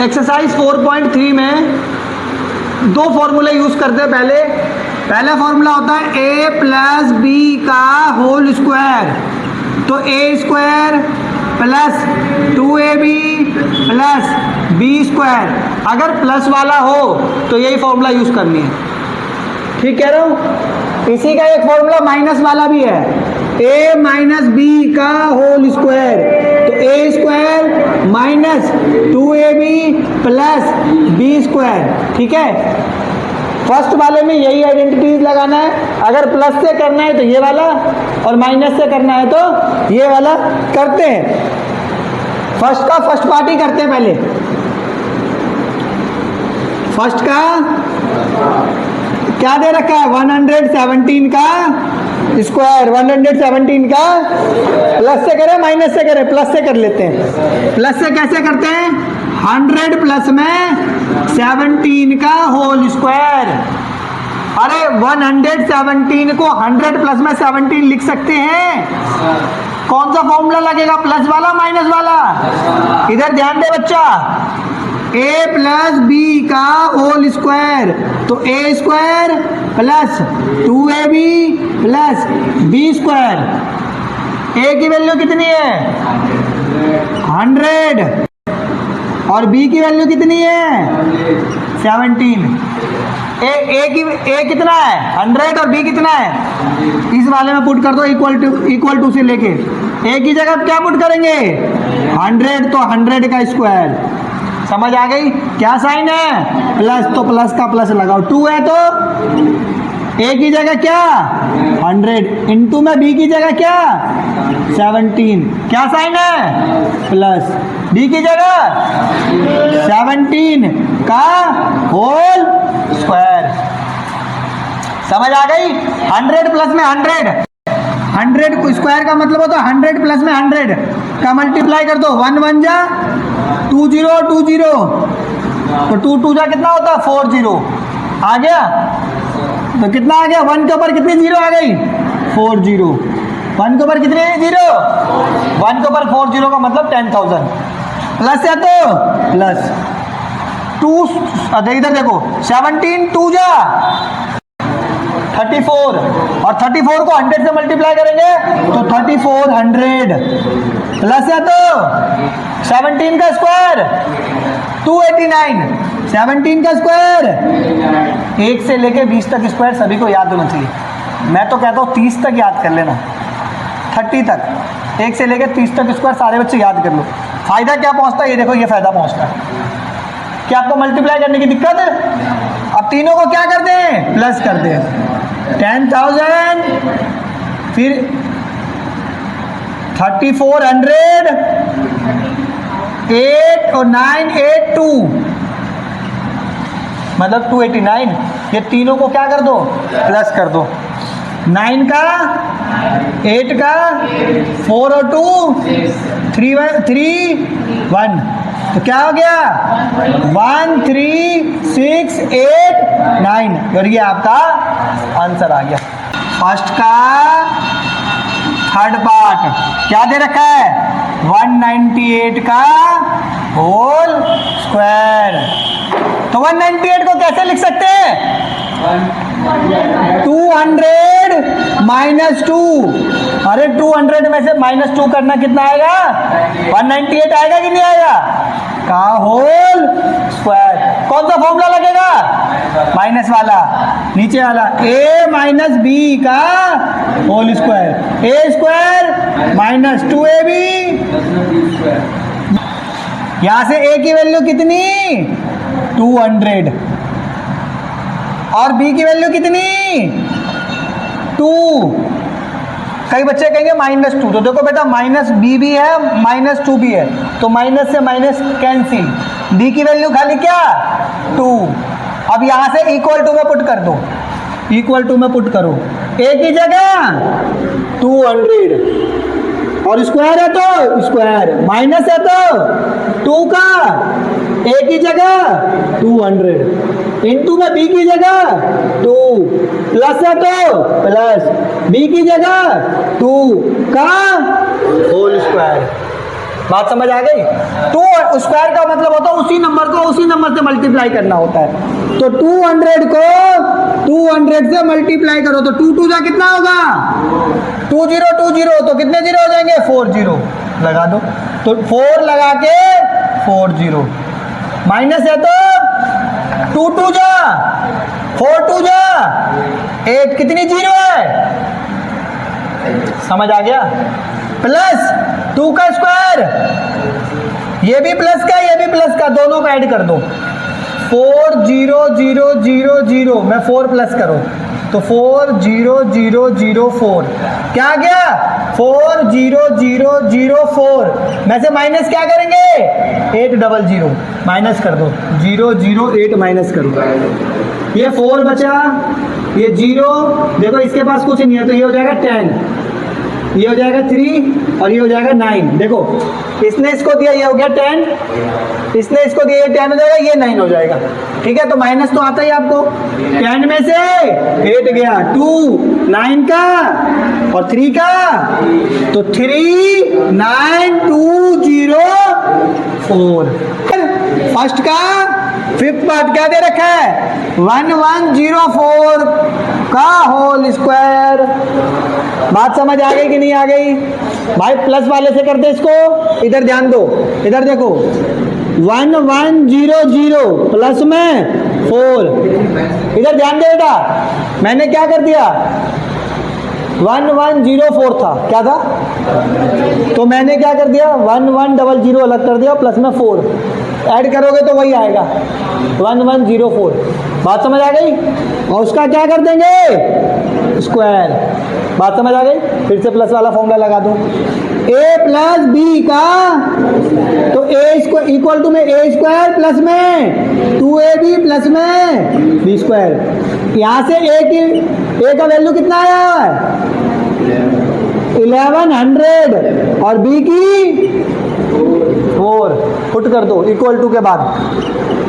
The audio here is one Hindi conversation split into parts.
एक्सरसाइज 4.3 में दो फॉर्मूले यूज करते हैं। पहला फॉर्मूला होता है a प्लस बी का होल स्क्वायर, तो a square plus 2ab plus b square. अगर प्लस वाला हो तो यही फॉर्मूला यूज करनी है, ठीक कह रहा हूं। इसी का एक फॉर्मूला माइनस वाला भी है, a माइनस बी का होल स्क्वायर, तो a square minus 2ab plus b square, ठीक है। फर्स्ट वाले में यही आइडेंटिटीज लगाना है। अगर प्लस से करना है तो ये वाला, और माइनस से करना है तो ये वाला करते हैं। फर्स्ट का फर्स्ट पार्ट ही करते हैं पहले। फर्स्ट का क्या दे रखा है, 117 का स्क्वायर, 117 का प्लस से करें माइनस से करें, प्लस से कर लेते हैं। प्लस से कैसे करते हैं, 100 प्लस में 17 का होल स्क्वायर। अरे 117 को 100 प्लस में 17 लिख सकते हैं। कौन सा फॉर्मूला लगेगा, प्लस वाला माइनस वाला? इधर ध्यान दे बच्चा, a प्लस बी का होल स्क्वायर, तो a square plus 2ab plus b square. a की वैल्यू कितनी है, 100, और b की वैल्यू कितनी है, 17। a कितना है, 100, और b कितना है, इस वाले में पुट कर दो इक्वल टू से लेके। a की जगह क्या पुट करेंगे, 100, तो 100 का स्क्वायर। समझ आ गई? क्या साइन है, प्लस, तो प्लस का प्लस लगाओ। 2 है तो a की जगह क्या, 100, इंटू में b की जगह क्या, 17। क्या साइन है, प्लस, b की जगह 17 का होल स्क्वायर। समझ आ गई? 100 प्लस में 100 को स्क्वायर का मतलब होता है 100 प्लस में 100 का मल्टीप्लाई कर दो। 1 1 जा 2 0 2 0, तो 2 2 जा कितना होता है, 4 0 आ गया। तो कितना आ गया, 1 के ऊपर कितनी जीरो आ गई, 4 0। 1 के ऊपर कितनी जीरो, 1 के ऊपर 4 0 का मतलब 10,000। प्लस है तो प्लस 2, इधर देखो 17 2 जा 34, और 34 को 100 से मल्टीप्लाई करेंगे तो 3400, प्लस है तो 17 का स्क्वायर 289, 17 का स्क्वायर 1 से लेके 20 तक स्क्वायर सभी को याद होना चाहिए। मैं तो कहता हूँ 30 तक याद कर लेना, 30 तक, 1 से लेके 30 तक स्क्वायर सारे बच्चे याद कर लो। फायदा क्या पहुँचता है, ये देखो, ये फायदा पहुँचता है कि आपको मल्टीप्लाई करने की दिक्कत है। अब तीनों को क्या करते हैं, प्लस करते हैं। 10,000, फिर 3400, 8 और 9 8 2, मतलब 289। ये तीनों को क्या कर दो, प्लस कर दो। 9 का, 8 का, 4 और 2 3 1, तो क्या हो गया, 1 3 6 8 9, और ये आपका आंसर आ गया। फर्स्ट का थर्ड पार्ट क्या दे रखा है, 198 का होल स्क्वायर। तो 198 को कैसे लिख सकते हैं, 200 माइनस 2। अरे 200 में से माइनस 2 करना कितना आएगा, 198 आएगा कि नहीं आएगा, का होल स्क्वायर। कौन सा फॉर्मूला लगेगा, माइनस वाला, नीचे वाला, a माइनस बी का whole square, a square minus 2ab। यहां से a की वैल्यू कितनी, 200, और b की वैल्यू कितनी, 2। कई बच्चे कहेंगे -2, तो देखो बेटा माइनस बी भी है माइनस 2 भी है, तो माइनस से माइनस कैंसिल, d की वैल्यू खाली क्या, 2। अब यहां से इक्वल टू में पुट कर दो, इक्वल टू में पुट करो, a की जगह 200, और स्क्वायर है तो स्क्वायर, माइनस है तो 2 का, a की जगह 200, इंटू में b की जगह 2, प्लस है तो प्लस, b की जगह 2 का होल स्क्वायर। बात समझ आ गई? 2 स्क्वायर का मतलब होता है उसी नंबर को मल्टीप्लाई करना होता है। तो 200 को 200 से मल्टीप्लाई करो तो 2 2 जा कितना होगा 2020, तो कितने जीरो हो जाएंगे 40 लगा दो। तो 4 लगा के 40 माइनस है तो 2 2 जा 4 2 जा 8 कितनी जीरो है, समझ आ गया। प्लस 2 का स्क्वायर, ये भी प्लस का ये भी प्लस का, दोनों का ऐड कर दो। 4 0 0 0 0 में 4 प्लस करो तो 4 0 0 0 4 क्या आ गया 4 0 0 0 4 में से माइनस क्या करेंगे 8 0 0 माइनस कर दो 0 0 8 माइनस करो, ये 4 बचा, ये 0, देखो इसके पास कुछ नहीं है तो ये हो जाएगा 10, ये हो जाएगा 3 और ये हो जाएगा 9। देखो इसने इसको दिया ये हो गया 10, इसने इसको दिया ये 10 हो जाएगा, ये 9 हो जाएगा। ठीक है, तो माइनस तो आता ही आपको, 10 में से 8 गया 2 9 का और 3 का, तो 3 9 2 0 4। फर्स्ट का फिफ्थ पार्ट क्या दे रखा है 1104 का होल स्क्वायर। बात समझ आ गई कि नहीं आ गई भाई? प्लस वाले से करते इसको, इधर ध्यान दो, इधर देखो 1100 प्लस में 4, इधर ध्यान दे बेटा, मैंने क्या कर दिया 1104 था, क्या था, तो मैंने क्या कर दिया 1100 अलग कर दिया प्लस में 4 ऐड करोगे तो वही आएगा 1104। बात समझ आ गई? और उसका क्या कर देंगे स्क्वायर। बात समझ आ गई? फिर से प्लस वाला फॉर्मूला लगा दो, a प्लस बी का, तो a स्क्वायर इक्वल टू में a स्क्वायर प्लस में 2ab प्लस में b स्क्वायर। यहाँ से a का वैल्यू कितना आया है 1100 और b की 4, पुट कर दो इक्वल टू के बाद,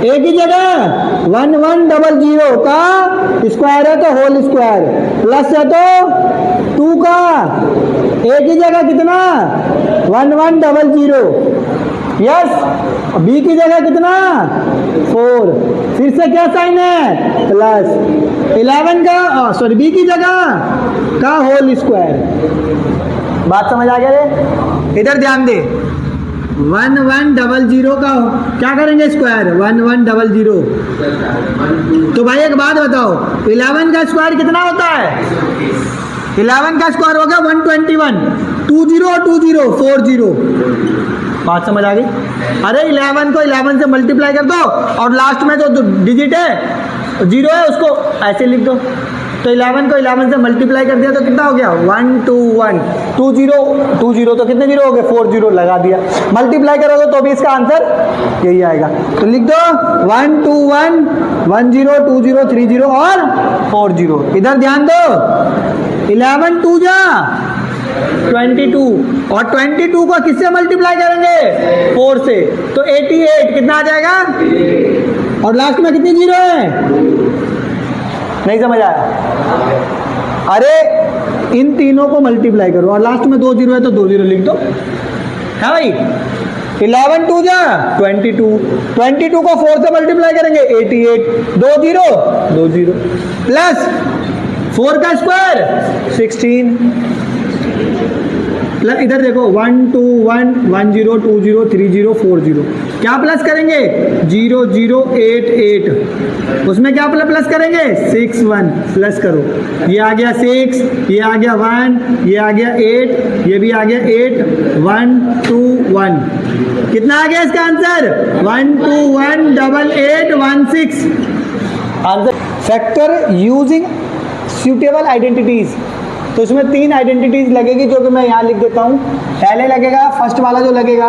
a की जगह 1100 का स्क्वायर है तो होल स्क्वायर, प्लस है तो 2 का, a की जगह कितना 1100, यस, b की जगह कितना 4, फिर से क्या साइन है प्लस 11 का सॉरी b की जगह का होल स्क्वायर। बात समझ आ गया रे? इधर ध्यान दे, 1100 का क्या करेंगे स्क्वायर 1100, तो भाई एक बात बताओ 11 का स्क्वायर कितना होता है 11 का स्क्वायर होगा 121, 20 और 20 40। बात समझ आ गई? अरे 11 को 11 से मल्टीप्लाई कर दो और लास्ट में जो डिजिट है 0 है उसको ऐसे लिख दो, तो 11 को 11 से मल्टीप्लाई कर दिया तो कितना हो गया 121, 20 तो कितने जीरो हो गए 40 लगा दिया, मल्टीप्लाई करोगे तो भी इसका आंसर यही आएगा। तो लिख दो 121 10 20 30 और 40। इधर ध्यान दो 11 2 जा 22 और 22 को किससे मल्टीप्लाई करेंगे 4 से, तो 88 कितना आ जाएगा, और लास्ट में कितनी जीरो है, नहीं समझ आया? अरे इन तीनों को मल्टीप्लाई करो और लास्ट में 2 जीरो है तो 2 जीरो लिख दो, है भाई। 11 2 जा 22 को 4 से मल्टीप्लाई करेंगे 88, 2 जीरो प्लस 4 का स्क्वायर 16, प्लस इधर देखो 1 2 1 1 0 2 0 3 0 4 0, क्या प्लस करेंगे 0 0 8 8, उसमें क्या प्लस करेंगे 6 1 प्लस करो, ये आ गया 6, ये आ गया 1, ये आ गया 8, ये भी आ गया 8 1 2 1, कितना आ गया इसका answer 1 2 1 8 8 1 6। Answer factor using suitable identities, तो इसमें 3 आइडेंटिटीज लगेगी जो कि मैं यहाँ लिख देता हूँ। पहले लगेगा फर्स्ट वाला जो लगेगा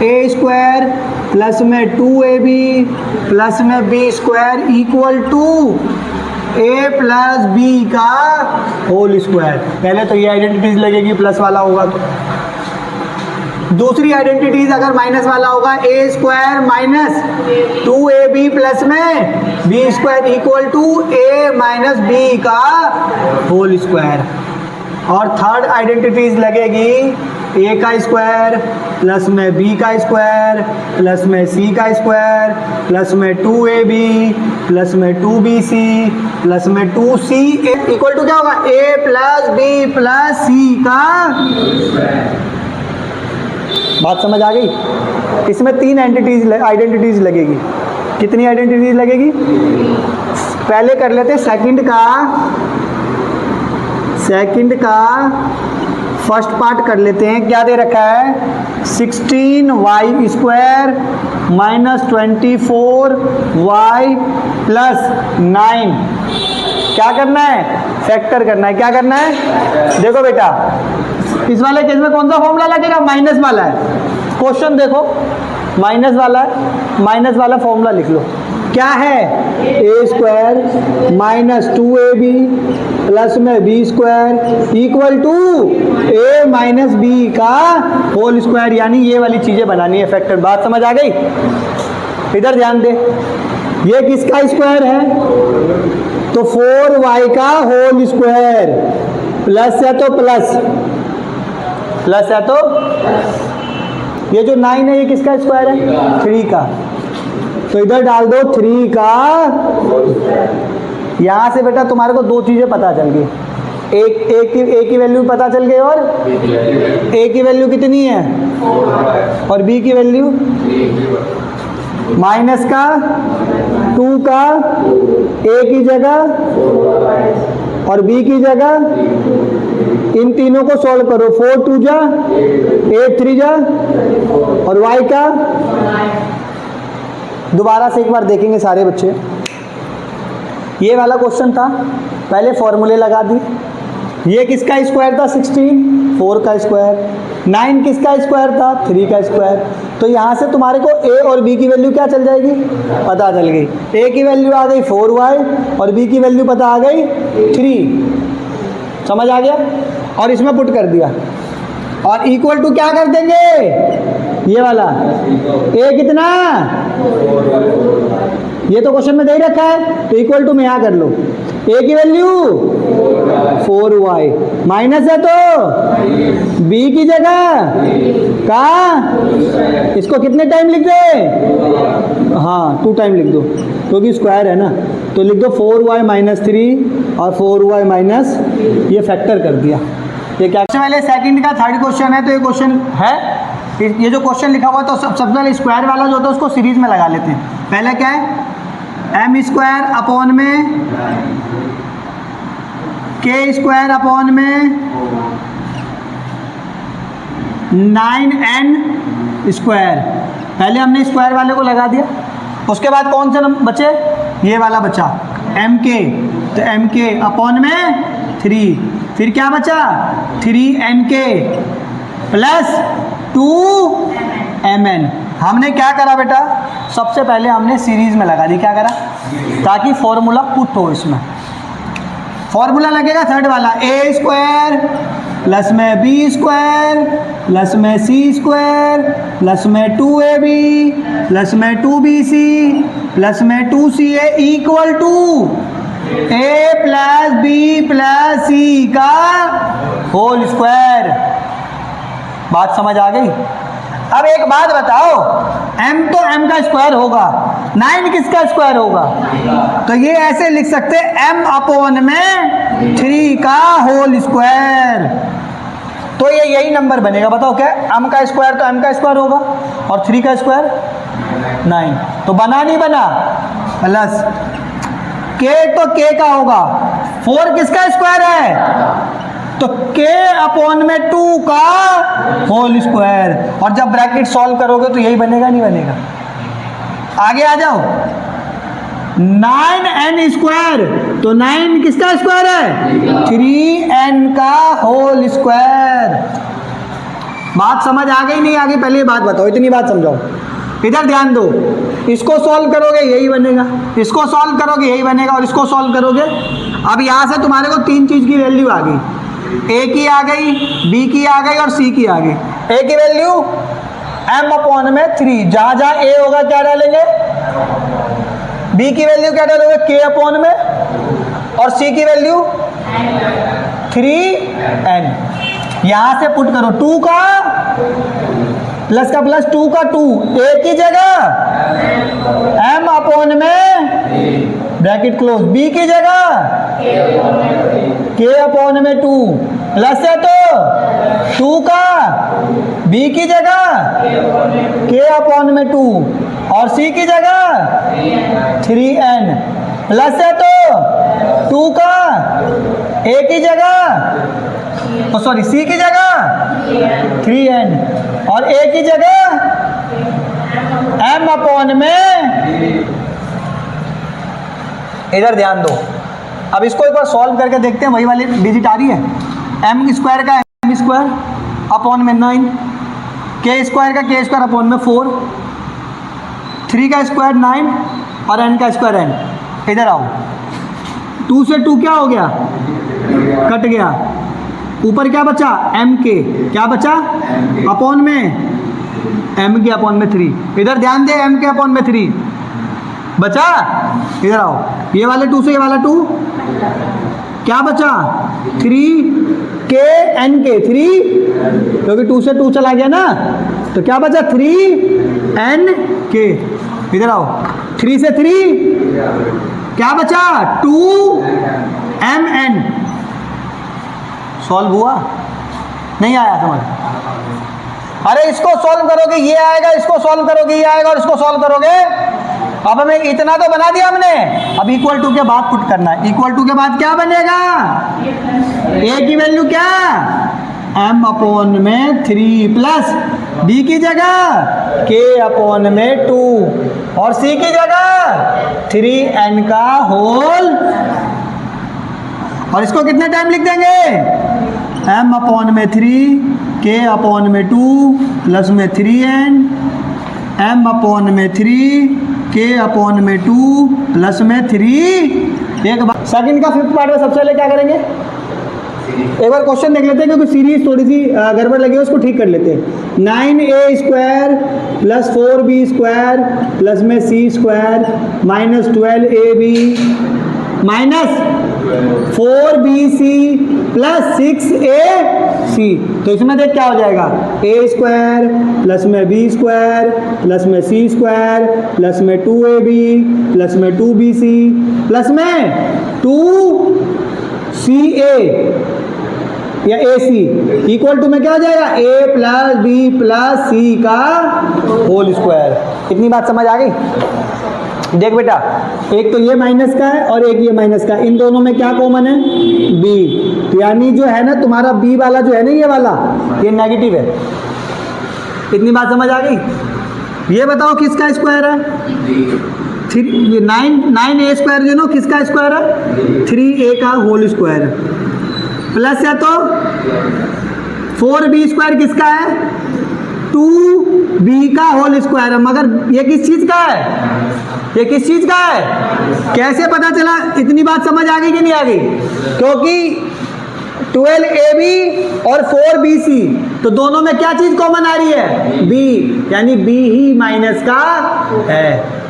a स्क्वायर प्लस में 2ab प्लस में b square equal to a plus b का होल स्क्वायर। पहले तो ये आइडेंटिटीज लगेगी, प्लस वाला होगा तो। दूसरी आइडेंटिटीज अगर माइनस वाला होगा a square minus 2ab plus में b square equal to a minus b का होल स्क्वायर। और थर्ड आइडेंटिटीज लगेगी ए का स्क्वायर प्लस में बी का स्क्वायर प्लस में सी का स्क्वायर प्लस में 2ab प्लस में 2bc प्लस में 2c इक्वल टू क्या होगा a प्लस बी प्लस सी का। बात समझ आ गई। इसमें 3 आइडेंटिटीज लगेगी। कितनी आइडेंटिटीज लगेगी? पहले कर लेते सेकंड का फर्स्ट पार्ट कर लेते हैं। क्या दे रखा है? 16y square minus 24y plus 9। क्या करना है? फैक्टर करना है। क्या करना है? देखो बेटा, इस वाले केस में कौन सा फॉर्मूला लगेगा? माइनस वाला है। क्वेश्चन देखो, माइनस वाला है, माइनस वाला फॉर्मूला लिख लो। क्या है? ए स्क्वायर माइनस 2ab प्लस में B square equal to a minus b का होल स्क्वायर, यानी ये वाली चीजें बनानी है फैक्टर। बात समझ आ गई? इधर ध्यान दे, ये किसका स्क्वायर है? तो 4y का होल स्क्वायर प्लस है तो प्लस है तो ये जो 9 है ये किसका स्क्वायर है? 3 का। तो इधर डाल दो 3 का। यहां से बेटा तुम्हारे को 2 चीजें पता चल गई। एक की वैल्यू पता चल गई, और ए की वैल्यू कितनी है और बी की वैल्यू माइनस का 2 का ए की जगह और बी की जगह। इन तीनों को सॉल्व करो। 4 2 जा 8 3 जा और y का। दोबारा से एक बार देखेंगे सारे बच्चे। ये वाला क्वेश्चन था, पहले फॉर्मूले लगा दी। ये किसका स्क्वायर था? 16, 4 का स्क्वायर। 9 किसका स्क्वायर था? 3 का स्क्वायर। तो यहाँ से तुम्हारे को a और b की वैल्यू क्या चल जाएगी? पता चल गई। a की वैल्यू आ गई 4y और b की वैल्यू पता आ गई 3। समझ आ गया? और इसमें पुट कर दिया और इक्वल टू क्या कर देंगे? ये वाला a कितना? ये तो क्वेश्चन में दे ही रखा है, तो इक्वल टू में यहाँ कर लो। a की वैल्यू 4y माइनस है तो b की जगह का इसको कितने टाइम लिख दे? हाँ 2 टाइम लिख दो, क्योंकि स्क्वायर है ना। तो लिख दो 4y माइनस 3 और 4y माइनस, ये फैक्टर कर दिया। ये क्या? सबसे पहले सेकंड का थर्ड क्वेश्चन है, तो ये क्वेश्चन है। ये जो क्वेश्चन लिखा हुआ है तो सबसे पहले स्क्वायर वाला जो होता है उसको सीरीज में लगा लेते हैं। पहले क्या है? एम स्क्वायर अपॉन में के स्क्वायर अपॉन में 9n स्क्वायर। पहले हमने स्क्वायर वाले को लगा दिया। उसके बाद कौन सा नंबर बचे? ये वाला बचा एम के। तो एम के अपॉन में 3, फिर क्या बचा? 3n के प्लस 2mn। हमने क्या करा बेटा? सबसे पहले हमने सीरीज में लगा दी। क्या करा? ताकि फॉर्मूला पुट हो। इसमें फॉर्मूला लगेगा थर्ड वाला, ए स्क्वायर प्लस में बी स्क्वायर प्लस में सी स्क्वायर प्लस में 2ab प्लस में 2bc प्लस में 2ca equal to A plus B plus सी का होल स्क्वायर। बात समझ आ गई? अब एक बात बताओ, m तो m का स्क्वायर होगा, 9 किसका स्क्वायर होगा? तो ये ऐसे लिख सकते m अपॉन में 3 का होल स्क्वायर। तो ये यही नंबर बनेगा। बताओ क्या? m का स्क्वायर तो m का स्क्वायर होगा और 3 का स्क्वायर 9। तो बना नहीं बना? प्लस k तो k का होगा। 4 किसका स्क्वायर है? तो k अपॉन में 2 का होल स्क्वायर। और जब ब्रैकेट सॉल्व करोगे तो यही बनेगा, नहीं बनेगा? आगे आ जाओ। 9n स्क्वायर, तो 9 किसका स्क्वायर है? 3n का होल स्क्वायर। बात समझ आ गई नहीं? आगे पहले बात बताओ, इतनी बात समझाओ। इधर ध्यान दो, इसको सॉल्व करोगे यही बनेगा, इसको सॉल्व करोगे यही बनेगा, और इसको सॉल्व करोगे। अब यहां से तुम्हारे को 3 चीज की वैल्यू आ गई। ए की आ गई, बी की आ गई और सी की आ गई। ए की वैल्यू m अपॉन में 3, जहां जहां ए होगा क्या डालेंगे? बी की वैल्यू क्या डालोगे? k अपॉन में, और सी की वैल्यू 3n। यहां से पुट करो 2 का प्लस का प्लस 2 का 2 ए की जगह m अपॉन में ब्रैकेट क्लोज, बी की जगह k अपॉन में 2 प्लस है तो 2 का b की जगह k अपॉन में 2 और c की जगह 3n प्लस है तो 2 का a की जगह सॉरी c की जगह 3n और a की जगह m अपॉन में, इधर ध्यान दो। अब इसको एक बार सॉल्व करके देखते हैं, वही वाली डिजिट आ रही है। m स्क्वायर का m स्क्वायर अपॉन में 9, k स्क्वायर का k स्क्वायर अपॉन में 4, 3 का स्क्वायर 9 और n का स्क्वायर n। इधर आओ, 2 से 2 क्या हो गया, कट गया, ऊपर क्या बचा m के, क्या बचा अपॉन में m के अपॉन में 3। इधर ध्यान दे, m के अपॉन में 3 बचा। इधर आओ, ये वाले 2 से ये वाला 2 क्या बचा 3 के n के 3, क्योंकि 2 से 2 चला गया ना, तो क्या बचा 3 n के। इधर आओ, 3 से 3 क्या बचा 2 m n। सॉल्व हुआ, नहीं आया समझ? अरे इसको सॉल्व करोगे ये आएगा, इसको सॉल्व करोगे ये आएगा और इसको सॉल्व करोगे। अब हमें इतना तो बना दिया हमने, अब इक्वल टू के बाद पुट करना है। इक्वल टू के बाद क्या बनेगा, a की वैल्यू क्या m अपॉन में 3 प्लस b की जगह k अपॉन में 2 और c की जगह 3n का होल। और इसको कितने टाइम लिख देंगे, m अपॉन में 3 k अपॉन में 2 प्लस में 3n, m अपॉन में 3 k अपॉन में 2 प्लस में 3। एक बार सेकंड का 5th पार्ट में सबसे पहले क्या करेंगे, एक बार क्वेश्चन देख लेते हैं, क्योंकि सीरीज थोड़ी सी गड़बड़ लगी है, उसको ठीक कर लेते हैं। 9a square plus 4b square plus में c square minus 12ab minus 4bc plus 6ac। तो इसमें देख क्या हो जाएगा, a स्क्वायर प्लस में b स्क्वायर प्लस में c स्क्वायर प्लस में 2ab प्लस में 2bc प्लस में 2ca या AC इक्वल टू में क्या हो जाएगा, a plus b plus c का होल स्क्वायर। इतनी बात समझ आ गई? देख बेटा, एक तो ये माइनस का है और एक ये माइनस का, इन दोनों में क्या कॉमन है, b। तो यानी जो है ना तुम्हारा b वाला जो है ना, ये वाला ये नेगेटिव है। इतनी बात समझ आ गई? ये बताओ किसका स्क्वायर है, 9a स्क्वायर जो ना किसका स्क्वायर है, 3a का होल स्क्वायर है। प्लस है तो 4b स्क्वायर किसका है, 2b का होल स्क्वायर है। मगर ये किस चीज का है, ये किस चीज का है, कैसे पता चला? इतनी बात समझ आ गई कि नहीं आ गई? क्योंकि 12ab और 4bc तो दोनों में क्या चीज कॉमन आ रही है, b, यानी b ही माइनस का है।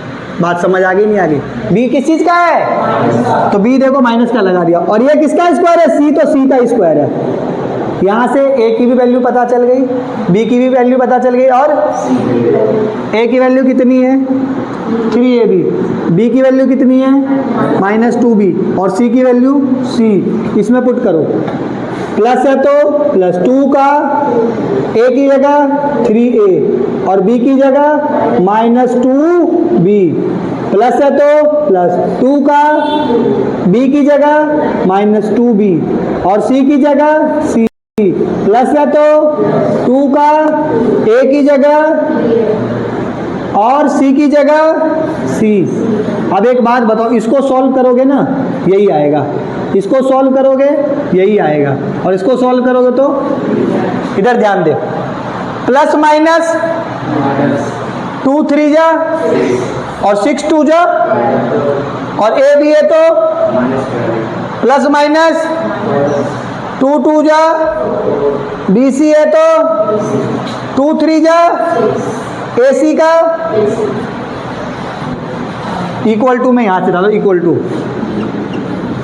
बात समझ आ गई नहीं आ गई? b किस चीज का है, तो b देखो माइनस का लगा दिया। और ये किसका स्क्वायर है, c, तो c का स्क्वायर है। यहाँ से a की भी वैल्यू पता चल गई, b की भी वैल्यू पता चल गई, और a की वैल्यू कितनी है 3ab, b की वैल्यू कितनी है -2b और c की वैल्यू c। इसमें पुट करो, प्लस है तो प्लस 2 का a की जगह 3a और b की जगह -2b, प्लस है तो प्लस 2 का b की जगह -2b और c की जगह c, प्लस है तो 2 का a की जगह और c की जगह c। अब एक बात बताओ, इसको सॉल्व करोगे ना यही आएगा, इसको सॉल्व करोगे यही आएगा, और इसको सॉल्व करोगे तो इधर ध्यान दे, प्लस माइनस 2 3 जा और 6 2 जा, और a भी है तो प्लस माइनस 2 2 जा, bc है तो 2 3 जा, AC का इक्वल टू में यहां से डालो, इक्वल टू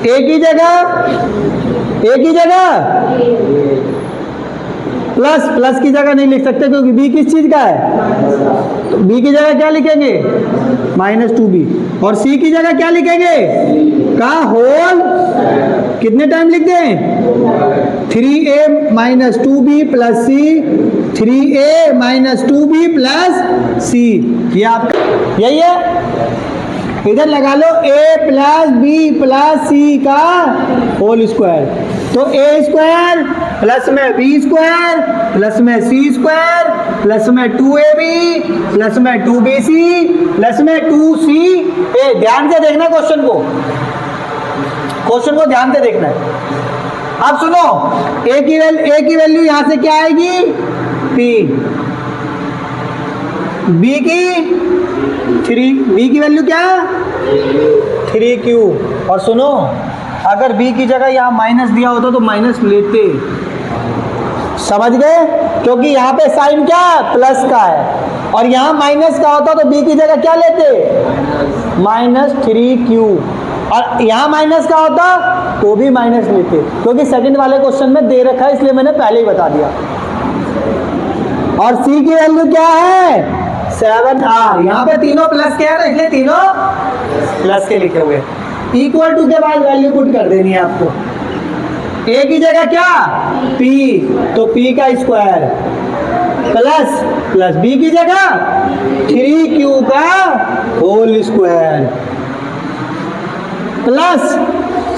a की जगह प्लस प्लस की जगह नहीं लिख सकते क्योंकि बी किस चीज का है, तो बी की जगह क्या लिखेंगे -2b, और सी की जगह क्या लिखेंगे का होल, कितने टाइम लिख दें 3a - 2b प्लस सी, 3a - 2b प्लस सी, ये आपका यही है। इधर लगा लो a प्लस बी प्लस सी का होल स्क्वायर, तो a स्क्वायर प्लस में b स्क्वायर प्लस में c स्क्वायर प्लस में 2ab प्लस में 2bc प्लस में 2ca। ध्यान से देखना क्वेश्चन को ध्यान से देखना है। अब सुनो, a की वैल्यू यहां से क्या आएगी p, b की वैल्यू क्या 3q, और सुनो अगर b की जगह यहाँ माइनस दिया होता तो माइनस लेते, समझ गए, क्योंकि यहाँ पे साइन क्या है प्लस का है, और यहाँ माइनस का होता तो b की जगह क्या लेते -3q, और यहाँ माइनस का होता तो भी माइनस लेते, क्योंकि सेकंड वाले क्वेश्चन में दे रखा है इसलिए मैंने पहले ही बता दिया। और c की वैल्यू क्या है 7r, यहाँ पे तीनों प्लस के है इसलिए तीनों प्लस के लिखे हुए, इक्वल टू के बाद वैल्यू पुट कर देनी है आपको। a की जगह क्या p, तो p का स्क्वायर प्लस प्लस b की जगह 3q का होल स्क्वायर प्लस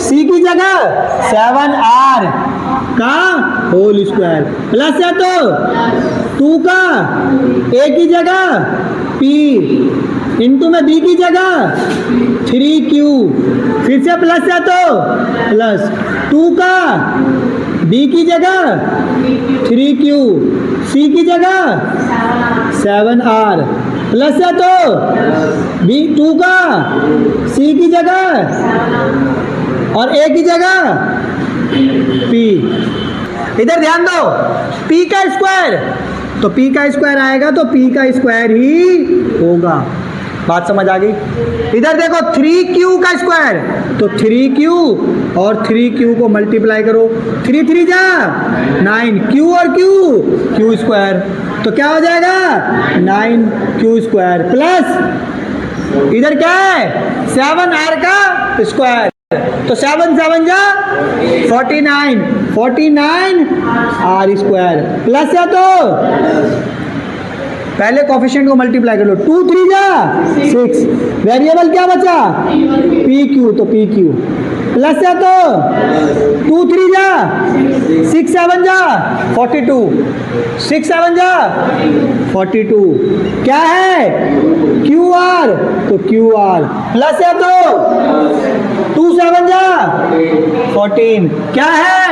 c की जगह 7r का होल स्क्वायर प्लस है तो 2 का a की जगह p इंटू में b की जगह 3q, फिर से प्लस है तो प्लस 2 का b की जगह 3q, c की जगह 7r प्लस है तो b 2 का c की जगह और a की जगह p। इधर ध्यान दो, p का स्क्वायर, तो p का स्क्वायर आएगा तो p का स्क्वायर ही होगा, बात समझ आ गई। इधर देखो 3q का स्क्वायर, तो 3q और 3q को मल्टीप्लाई करो, 3 3 जा 9, q और q स्क्वायर, तो क्या हो जाएगा 9q स्क्वायर प्लस इधर क्या है 7r का स्क्वायर, तो 7 7 जा 49, 49 r स्क्वायर प्लस है तो पहले कोफिशिएंट को मल्टीप्लाई कर लो, 2 3 जा 6, वेरिएबल क्या बचा pq, तो pq प्लस है तो 2 3 जा 6 7 जा 42, 6 7 जा 42, क्या है qr, तो qr प्लस है तो 2 7 जा 14, क्या है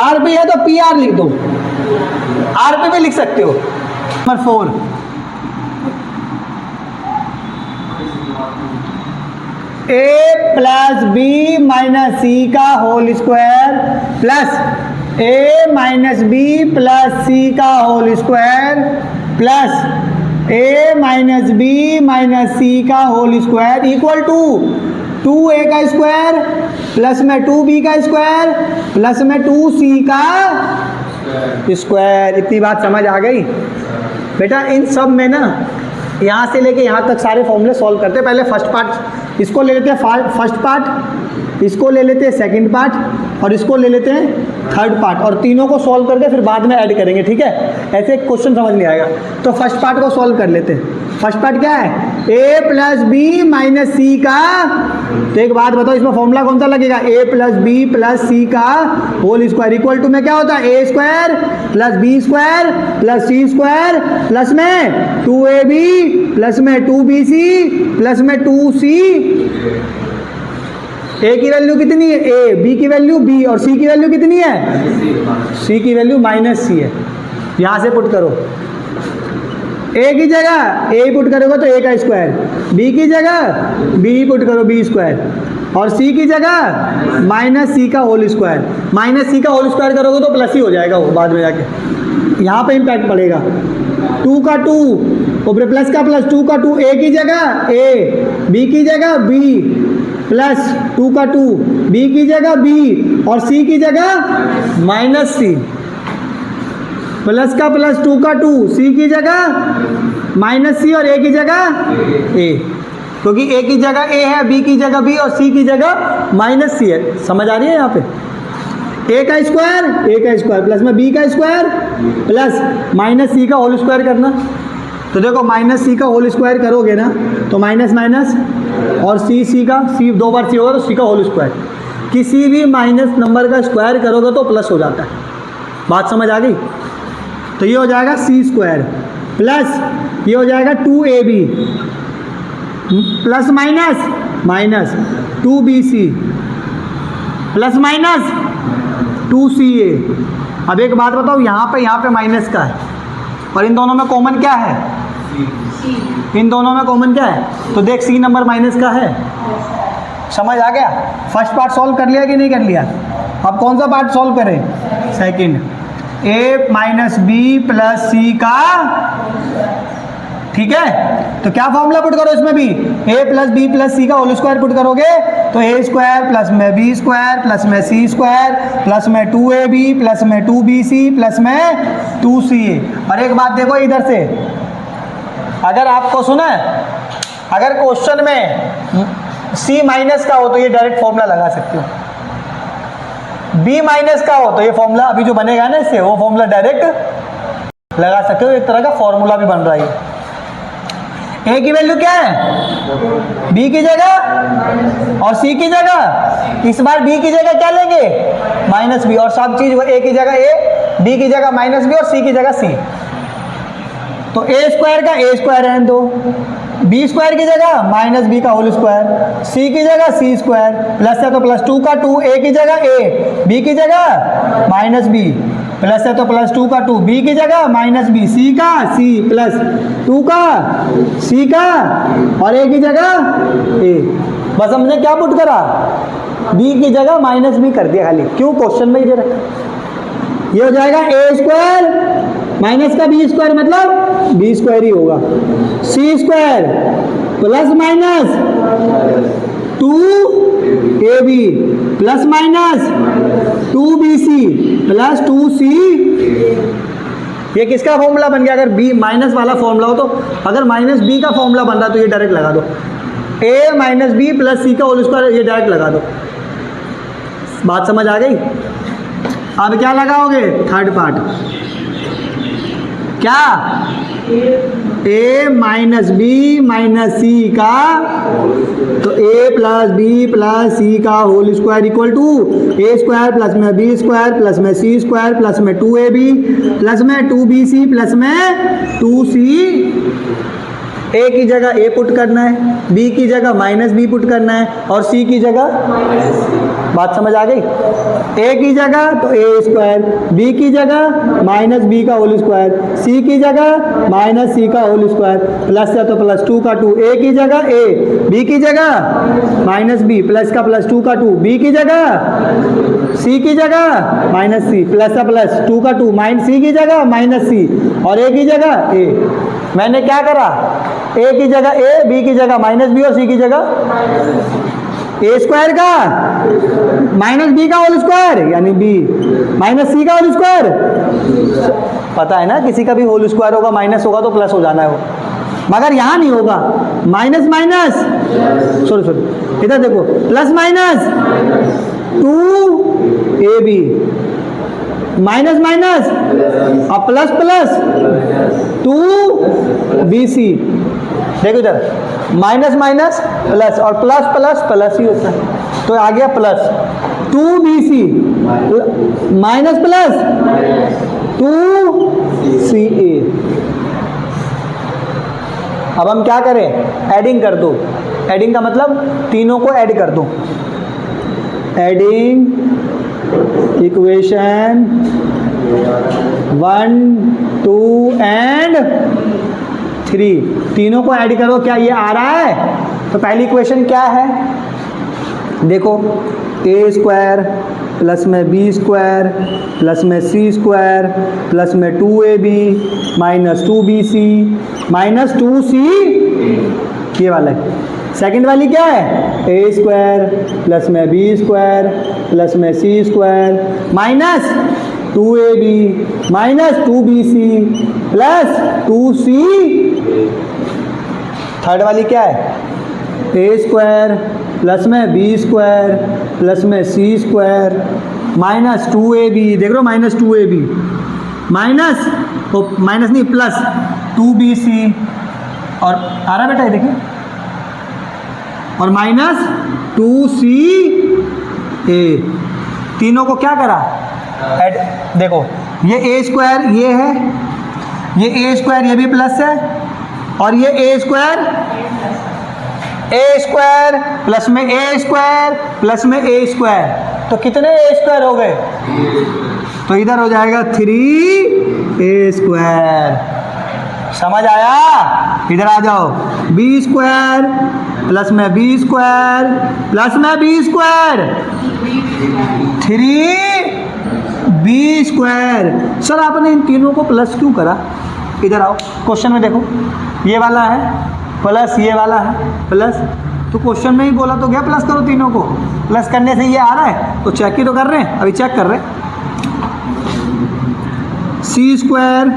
rp है तो pr लिख दो, rp भी लिख सकते हो। Number 4, a plus B minus सी का whole square plus a minus B plus सी का whole square plus a minus B minus सी का whole square equal to 2a का स्क्वायर प्लस में 2b का स्क्वायर प्लस में 2c का स्क्वायर। इतनी बात समझ आ गई बेटा। इन सब में ना यहाँ से लेके यहाँ तक सारे फॉर्मूले सॉल्व करते हैं। पहले फर्स्ट पार्ट इसको ले लेते हैं, फर्स्ट पार्ट इसको ले लेते हैं, सेकंड पार्ट और इसको ले लेते हैं थर्ड पार्ट, और तीनों को सॉल्व करके फिर बाद में ऐड करेंगे, ठीक है। ऐसे क्वेश्चन समझ नहीं आएगा। तो फर्स्ट पार्ट को सॉल्व कर लेते हैं। फर्स्ट पार्ट क्या है, a प्लस बी माइनस सी का, तो एक बात बताओ इसमें फॉर्मूला कौन सा लगेगा, a प्लस बी प्लस सी का होल स्क्वायर इक्वल टू में क्या होता है a square plus b square plus c square plus में 2ab प्लस में 2bc प्लस में 2c। a की वैल्यू कितनी है a, b की वैल्यू b और c की वैल्यू कितनी है c की वैल्यू माइनस c है। यहाँ से पुट करो, a की जगह a पुट करोगे तो a का स्क्वायर, b की जगह b पुट करो b स्क्वायर और c की जगह माइनस c का होल स्क्वायर। माइनस c का होल स्क्वायर करोगे तो प्लस ही हो जाएगा वो बाद में जाके, यहाँ पे इम्पैक्ट पड़ेगा। 2 का 2 ऊपर प्लस का प्लस, 2 का 2 a की जगह a, b की जगह b प्लस 2 का 2 b की जगह b और c की जगह माइनस c। प्लस का प्लस 2 का 2, सी की जगह माइनस सी और ए की जगह ए, क्योंकि ए की जगह ए है, बी की जगह बी और सी की जगह माइनस सी है। समझ आ रही है यहाँ पे? ए का स्क्वायर प्लस में बी का स्क्वायर प्लस माइनस सी का होल स्क्वायर करना। तो देखो माइनस सी का होल स्क्वायर करोगे ना तो माइनस माइनस और सी का सी 2 बार सी होगा तो सी का होल स्क्वायर। किसी भी माइनस नंबर का स्क्वायर करोगे तो प्लस हो जाता है। बात समझ आ गई? तो ये हो जाएगा सी स्क्वायर प्लस ये हो जाएगा 2ab plus minus minus 2bc plus minus 2ca। अब एक बात बताओ, यहाँ पे माइनस का है और इन दोनों में कॉमन क्या है? इन दोनों में कॉमन क्या है? तो देख सी नंबर माइनस का है। समझ आ गया? फर्स्ट पार्ट सॉल्व कर लिया कि नहीं कर लिया? अब कौन सा पार्ट सॉल्व करें? सेकंड। ए माइनस बी प्लस सी का, ठीक है? तो क्या फॉर्मूला पुट करो इसमें भी? ए प्लस बी प्लस सी का होल स्क्वायर पुट करोगे तो ए स्क्वायर प्लस में बी स्क्वायर प्लस में सी स्क्वायर प्लस में 2ab प्लस में 2bc प्लस में 2ca। और एक बात देखो इधर से, अगर आपको सुना, अगर क्वेश्चन में सी माइनस का हो तो ये डायरेक्ट फॉर्मूला लगा सकते हो, बी माइनस का हो तो ये फॉर्मूला अभी जो बनेगा ना इससे वो फॉर्मूला डायरेक्ट लगा सकते हो। एक तरह का फॉर्मूला भी बन रहा है। ए की वैल्यू क्या है? बी की जगह और सी की जगह। इस बार बी की जगह क्या लेंगे? माइनस बी, और सब चीज ए की जगह ए, बी की जगह माइनस बी और सी की जगह सी। तो ए स्क्वायर का ए स्क्वायर रहने दो, बी स्क्वायर की जगह माइनस बी का होल स्क्वायर, सी की जगह सी स्क्वायर, प्लस है तो प्लस 2 का 2, ए की जगह ए, बी की जगह माइनस बी, प्लस है तो प्लस 2 का 2, बी की जगह माइनस बी, सी का सी प्लस 2 का सी का और ए की जगह ए। बस हमने क्या पुट करा? बी की जगह माइनस बी कर दिया खाली। क्यों? क्वेश्चन में ही दे रखा। ये हो जाएगा ए स्क्वायर माइनस का बी स्क्वायर, मतलब बी स्क्वायर ही होगा, C square plus minus 2ab plus minus 2bc plus 2c। ये किसका फॉर्मूला बन गया? अगर बी माइनस वाला फॉर्मूला हो तो, अगर माइनस बी का फॉर्मूला बन रहा तो ये डायरेक्ट लगा दो, ए माइनस बी प्लस सी का होल स्क्वायर, ये डायरेक्ट लगा दो। बात समझ आ गई? अब क्या लगाओगे? थर्ड पार्ट क्या? ए माइनस बी माइनस सी का, तो ए प्लस बी प्लस सी का whole square equal to a square plus में बी स्क्वायर प्लस में सी स्क्वायर प्लस में 2ab प्लस में 2bc प्लस में 2c। ए की जगह ए पुट करना है, बी की जगह माइनस बी पुट करना है और सी की जगह, बात समझ आ गई? ए की जगह तो ए स्क्वायर, बी की जगह माइनस बी का होल स्क्वायर, सी की जगह माइनस सी का होल स्क्वायर, प्लस है तो प्लस 2 का 2, ए की जगह ए, बी की जगह माइनस बी प्लस का प्लस 2 का 2, बी की जगह सी की जगह माइनस सी प्लस का प्लस 2 का 2, माइनस सी की जगह माइनस सी और ए की जगह ए। मैंने क्या करा? ए की जगह ए, बी की जगह माइनस बी और सी की जगह ए स्क्वायर का माइनस बी का होल स्क्वायर यानी बी माइनस सी का होल स्क्वायर। पता है ना, किसी का भी होल स्क्वायर होगा माइनस होगा तो प्लस हो जाना है वो, मगर यहाँ नहीं होगा। माइनस माइनस सॉरी इधर देखो, plus minus 2ab minus minus और प्लस प्लस 2bc। देखो इधर माइनस माइनस प्लस और प्लस प्लस प्लस ही होता है, तो आ गया plus 2bc minus plus 2ca। अब हम क्या करें? एडिंग कर दो। एडिंग का मतलब तीनों को ऐड कर दो। एडिंग इक्वेशन 1 2 एंड 3, तीनों को ऐड करो। क्या ये आ रहा है? तो पहली इक्वेशन क्या है? देखो, ए स्क्वायर प्लस में बी स्क्वायर प्लस में सी स्क्वायर प्लस में 2ab minus 2bc minus 2c, ये वाला है। सेकंड वाली क्या है? ए स्क्वायर प्लस में बी स्क्वायर प्लस में सी square minus 2ab minus 2bc plus 2c, third वाली क्या है, ए स्क्वायर प्लस में बी स्क्वायर प्लस में सी स्क्वायर माइनस 2ab, देख रहे हो माइनस 2ab माइनस, तो माइनस नहीं प्लस 2bc, और आ रहा बेटा ये देखिए, और माइनस 2ca, तीनों को क्या करा ऐड, देखो ये ए स्क्वायर ये है, ये ए स्क्वायर ये भी प्लस है, और ये ए स्क्वायर प्लस में ए स्क्वायर प्लस में ए स्क्वायर, तो कितने ए स्क्वायर हो गए, तो इधर हो जाएगा 3a स्क्वायर। समझ आया, इधर आ जाओ, बी स्क्वायर प्लस में बी स्क्वायर प्लस में B square 3b square. Sir आपने इन तीनों को प्लस क्यों करा, इधर आओ क्वेश्चन में देखो, ये वाला है प्लस ये वाला है प्लस, तो क्वेश्चन में ही बोला तो क्या प्लस करो, तीनों को प्लस करने से ये आ रहा है, तो चेक ही तो कर रहे हैं, अभी चेक कर रहे हैं। सी स्क्वायर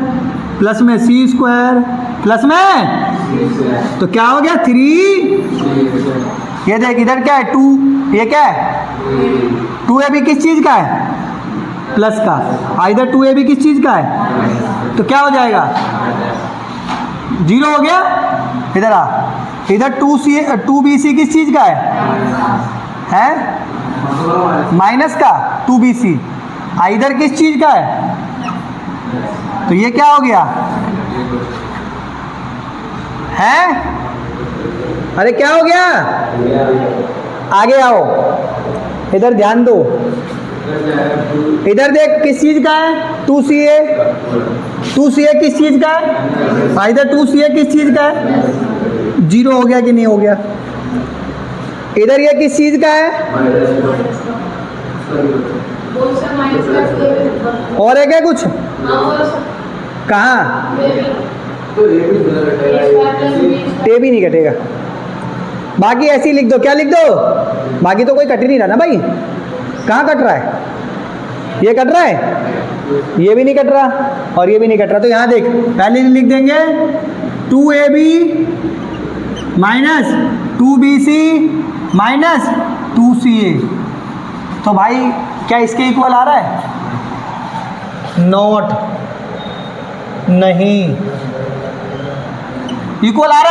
प्लस में सी स्क्वायर प्लस में, तो क्या हो गया 3, ये देख इधर क्या है 2, ये क्या है 2ab किस चीज़ का है, प्लस का, इधर 2ab किस चीज़ का है, तो क्या हो जाएगा 0 हो गया। इधर आ, इधर 2bc किस चीज़ का है माइनस का 2bc, इधर किस चीज़ का है, तो ये क्या हो गया है, अरे क्या हो गया, आगे आओ, इधर ध्यान दो, इधर देख किस चीज़ का है 2ca किस चीज़ का है, इधर 2ca किस चीज़ का है, 0 हो गया कि नहीं हो गया, इधर ये किस चीज़ का है, और है क्या कुछ, कहाँ, ए भी नहीं कटेगा, बाकी ऐसे ही लिख दो, क्या लिख दो, बाकी तो कोई कट ही नहीं रहा ना भाई, कहाँ कट रहा है, ये कट रहा है, ये भी नहीं कट रहा और ये भी नहीं कट रहा, तो यहाँ देख पहले लिख देंगे 2ab minus 2bc minus 2ca, तो भाई क्या इसके इक्वल आ रहा है, नॉट, नहीं इक्वल आ रहा है।